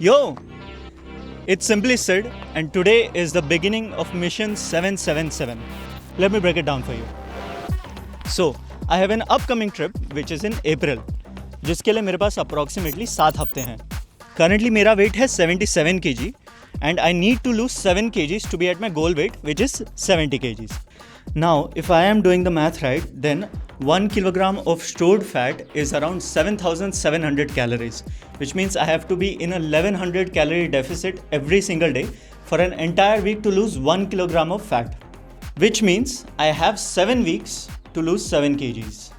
Yo, it's simply said, and today is the beginning of mission 777. Let me break it down for you. So, I have an upcoming trip which is in April, जिसके लिए मेरे पास approximately 7 हफ्ते हैं. Currently मेरा weight है 77 kg and I need to lose 7 kgs to be at my goal weight, which is 70 kgs. Now, if I am doing the math right, then 1 kilogram of stored fat is around 7,700 calories, which means I have to be in a 1100 calorie deficit every single day for an entire week to lose 1 kilogram of fat, which means I have 7 weeks to lose 7 kgs.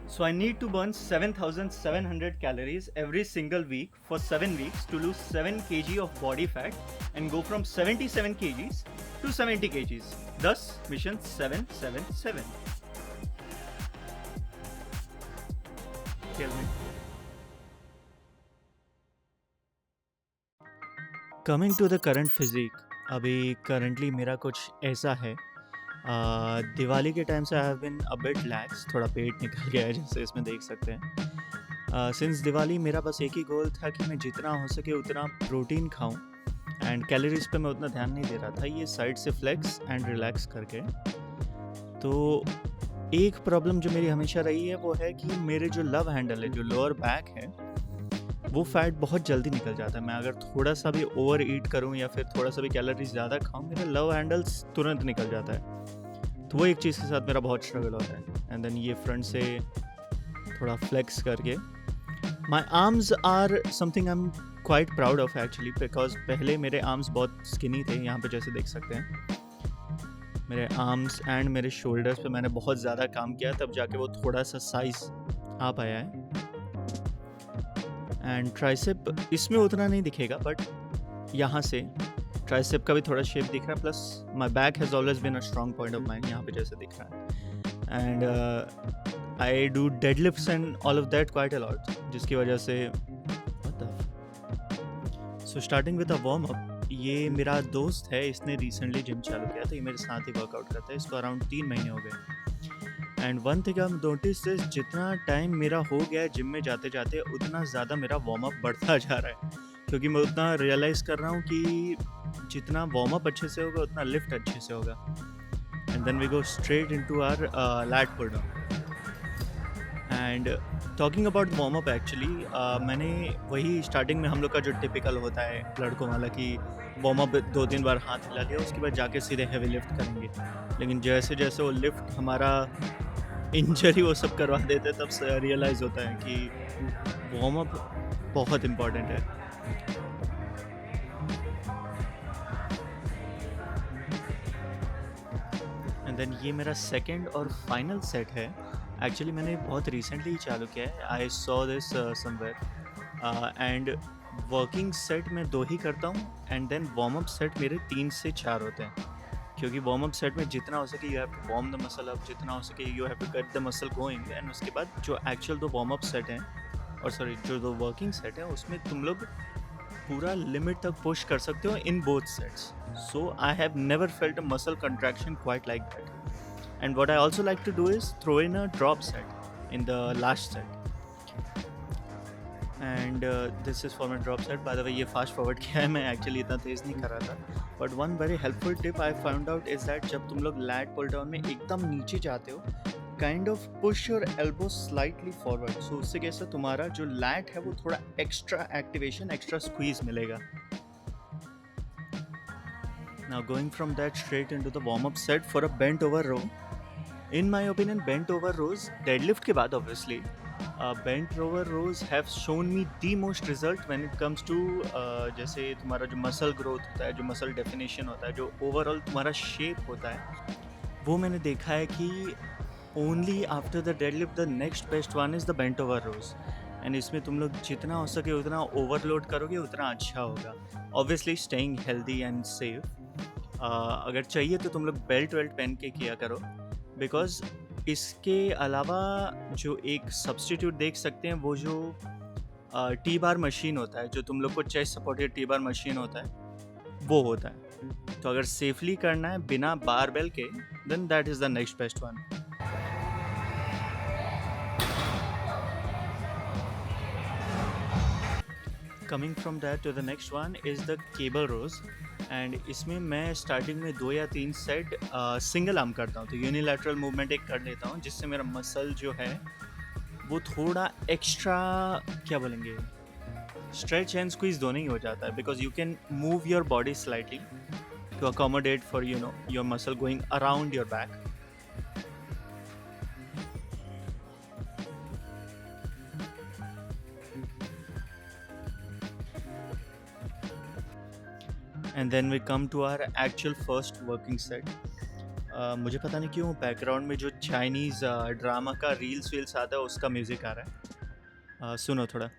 So I need to burn 7,700 calories every single week for 7 weeks to lose 7 kg of body fat and go from 77 kgs to 70 kgs. Thus, mission 777. Tell me. Coming to the current physique, अभी currently मेरा कुछ ऐसा है. दिवाली के time से I have been a bit lax, थोड़ा पेट निकल गया है जैसे इसमें देख सकते हैं. सिंस दिवाली मेरा बस एक ही गोल था कि मैं जितना हो सके उतना प्रोटीन खाऊं एंड कैलोरीज पे मैं उतना ध्यान नहीं दे रहा था, ये साइड से फ्लेक्स एंड रिलैक्स करके. तो एक प्रॉब्लम जो मेरी हमेशा रही है वो है कि मेरे जो लव हैंडल है, जो लोअर बैक है, वो फैट बहुत जल्दी निकल जाता है. मैं अगर थोड़ा सा भी ओवर ईट करूं या फिर थोड़ा सा भी कैलोरीज ज़्यादा खाऊं, मेरा लव हैंडल्स तुरंत निकल जाता है. तो वो एक चीज़ के साथ मेरा बहुत स्ट्रगल होता है. एंड देन ये फ्रंट से थोड़ा फ्लेक्स करके my arms are something I am quite proud of actually, because पहले मेरे आर्म्स बहुत स्किनी थे. यहाँ पे जैसे देख सकते हैं मेरे आर्म्स एंड मेरे शोल्डर्स पे मैंने बहुत ज़्यादा काम किया, तब जाके वो थोड़ा सा साइज आ पाया है. एंड ट्राइसेप इसमें उतना नहीं दिखेगा, बट यहाँ से ट्राइसेप का भी थोड़ा शेप दिख रहा है. Plus my back has always been a strong point of mine, यहाँ पे जैसे दिख रहा है. And I do deadlifts and all of that quite a lot, जिसकी वजह से so starting with a warm up. ये मेरा दोस्त है, इसने रिसेंटली जिम चालू किया था, ये मेरे साथ ही वर्कआउट करता है. इसको अराउंड 3 महीने हो गए. And one thing I notice this, जितना टाइम मेरा हो गया है जिम में जाते जाते, उतना ज़्यादा मेरा वार्म अप बढ़ता जा रहा है, क्योंकि मैं उतना रियलाइज़ कर रहा हूँ कि जितना वार्म अप अच्छे से होगा उतना लिफ्ट अच्छे से होगा. And then we go straight into our lat pull down. And talking about warm up actually, मैंने वही स्टार्टिंग में हम लोग का जो टिपिकल होता है लड़कों वाला कि वार्म अप 2-3 बार हाथ हिला लिया, उसके बाद जाके सीधे हैवी लिफ्ट करेंगे. लेकिन जैसे जैसे वो लिफ्ट हमारा इंजरी वो सब करवा देते, तब से रियलाइज़ होता है कि वार्म अप बहुत इम्पॉर्टेंट है. एंड देन ये मेरा सेकंड और फाइनल सेट है. एक्चुअली मैंने बहुत रिसेंटली ही चालू किया है. I saw this somewhere. And working set मैं 2 ही करता हूँ and then warm up set मेरे 3 से 4 होते हैं, क्योंकि वार्म अप सेट में जितना हो सके you have to warm the muscle up, जितना हो सके you have to get the muscle going. And उसके बाद जो एक्चुअल 2 वार्म अप सेट हैं, और सॉरी जो 2 वर्किंग सेट है, उसमें तुम लोग पूरा लिमिट तक पुश कर सकते हो in both sets. So I have never felt a muscle contraction quite like that. And what I also like to do is throw in a drop set in the last set. And this is for my drop set. By the way, ये fast forward किया है, मैं actually इतना तेज़ नहीं कर रहा था. But one very helpful tip I found out is that जब तुम लोग lat pull down में एकदम नीचे जाते हो, kind of push your elbow slightly forward. So उससे कैसा तुम्हारा जो lat है वो थोड़ा extra activation, extra squeeze मिलेगा. Now going from that straight into the warm up set for a bent over row. In my opinion, bent over rows, deadlift के बाद obviously, bent over rows have shown me the most result when it comes to जैसे तुम्हारा जो muscle growth होता है, जो muscle definition होता है, जो overall तुम्हारा shape होता है, वो मैंने देखा है कि only after the deadlift the next best one is the bent over rows. And इसमें तुम लोग जितना हो सके उतना ओवरलोड करोगे उतना अच्छा होगा. Obviously staying healthy and safe. अगर चाहिए तो तुम लोग बेल्ट वेल्ट पहन के किया करो, बिकॉज इसके अलावा जो एक सब्स्टिट्यूट देख सकते हैं, वो जो टी बार मशीन होता है, जो तुम लोग को chest supported T bar machine होता है, वो होता है. तो अगर सेफली करना है बिना बारबेल के, then that is the next best one. Coming from that to the next one is the cable row. And इसमें मैं स्टार्टिंग में 2 या 3 सेट सिंगल आर्म करता हूँ, तो यूनिलैटरल मूवमेंट एक कर लेता हूँ जिससे मेरा मसल जो है वो थोड़ा एक्स्ट्रा, क्या बोलेंगे, स्ट्रेच एंड स्क्वीज दोनों ही हो जाता है, because you can move your body slightly to accommodate for your muscle going around your back. And then we come to our actual first working set. मुझे पता नहीं क्यों बैकग्राउंड में जो चाइनीज़ ड्रामा का रील्स वील्स आता है उसका म्यूज़िक आ रहा है। सुनो थोड़ा।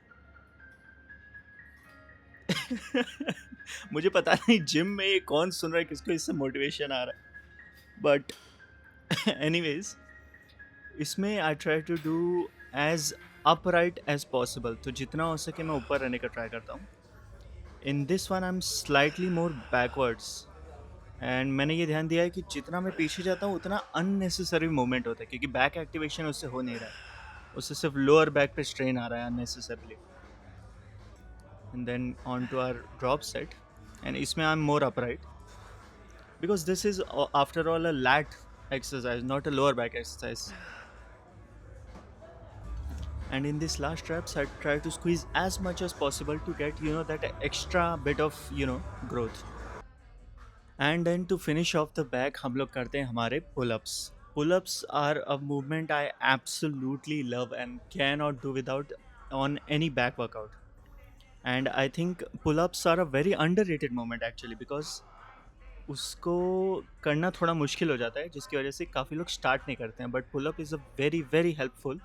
मुझे पता नहीं जिम में ये कौन सुन रहा है, किसको इससे मोटिवेशन आ रहा है, बट एनीवेज इसमें I try to do as upright as possible, तो जितना हो सके मैं ऊपर रहने का ट्राई करता हूँ। In this one I am slightly more backwards, and मैंने ये ध्यान दिया है कि जितना मैं पीछे जाता हूँ उतना अननेसेसरी मूवमेंट होता है, क्योंकि बैक एक्टिवेशन उससे हो नहीं रहा है, उससे सिर्फ लोअर बैक पे स्ट्रेन आ रहा है unnecessarily. And then on to our drop set, and इसमें I am more upright because this is after all a lat exercise, not a lower back exercise. And in this last reps I try to squeeze as much as possible to get that extra bit of growth. And then to finish off the back हम लोग करते हैं हमारे pull-ups. Pull-ups are a movement I absolutely love and cannot do without on any back workout. And I think pull-ups are a very underrated movement actually, because उसको करना थोड़ा मुश्किल हो जाता है, जिसकी वजह से काफ़ी लोग स्टार्ट नहीं करते हैं, but pull up is a very very helpful,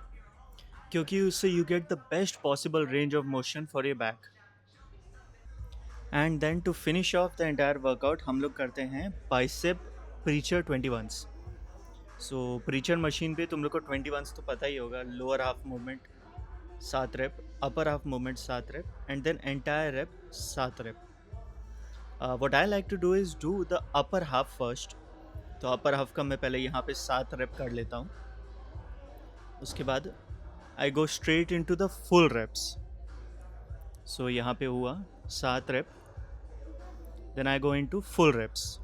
क्योंकि उससे you get the best possible range of motion for your back. And then to finish off the entire workout हम लोग करते हैं bicep preacher 21s। So preacher machine पे तुम लोग को 21s तो पता ही होगा, lower half movement 7 rep, upper half movement 7 rep, and then entire rep 7 rep. what I like to do is do the upper half first. तो upper half का मैं पहले यहाँ पे 7 रेप कर लेता हूँ, उसके बाद I go straight into the full reps. So यहाँ पे हुआ 7 rep, then I go into full reps,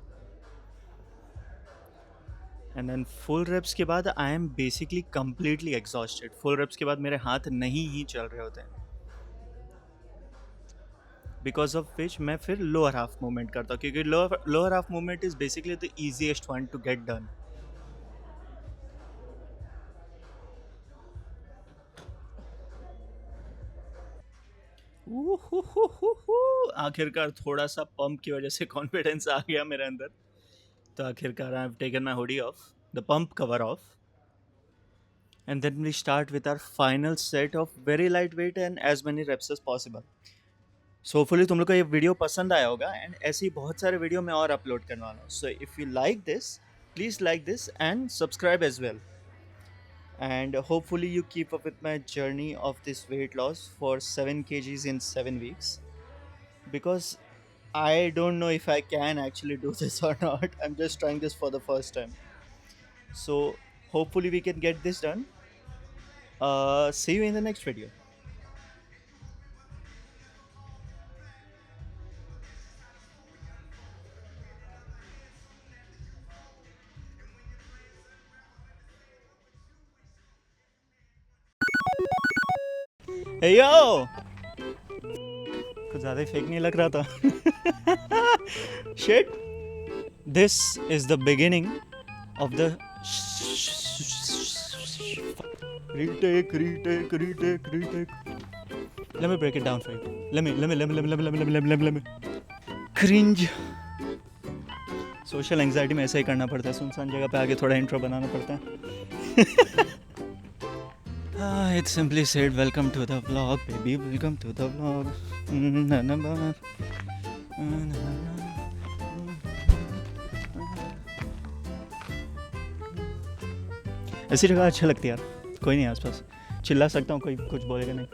and then full reps के बाद I am basically completely exhausted. Full reps के बाद मेरे हाथ नहीं ही चल रहे होते हैं, बिकॉज ऑफ विच मैं फिर लोअर हाफ मूवमेंट करता हूँ, क्योंकि lower half movement is basically the easiest one to get done. आखिरकार थोड़ा सा पंप की वजह से कॉन्फिडेंस आ गया मेरे अंदर, तो आखिरकार I have taken my hoodie off, the pump cover off, and then we start with our final set of very light weight and as many reps as possible. So hopefully तुम लोग को ये video पसंद आया होगा, and ऐसे ही बहुत सारे वीडियो मैं और अपलोड करने वाला हूँ। So if you like this, please like this and subscribe as well, and hopefully you keep up with my journey of this weight loss for 7 kgs in 7 weeks, because I don't know if I can actually do this or not. I'm just trying this for the first time, so hopefully we can get this done. See you in the next video. Hey yo! कुछ ज़्यादा ही fake नहीं लग रहा था। Shit! This is the beginning of the retake. Let me break it down for you. Let me. Cringe. Social anxiety में ऐसा ही करना पड़ता है, सुनसान जगह पे आके थोड़ा इंट्रो बनाना पड़ता है। It simply said, welcome to the vlog, baby, welcome to the vlog. ऐसी जगह अच्छा लगती है यार, कोई नहीं आसपास, चिल्ला सकता हूँ, कोई कुछ बोलेगा नहीं।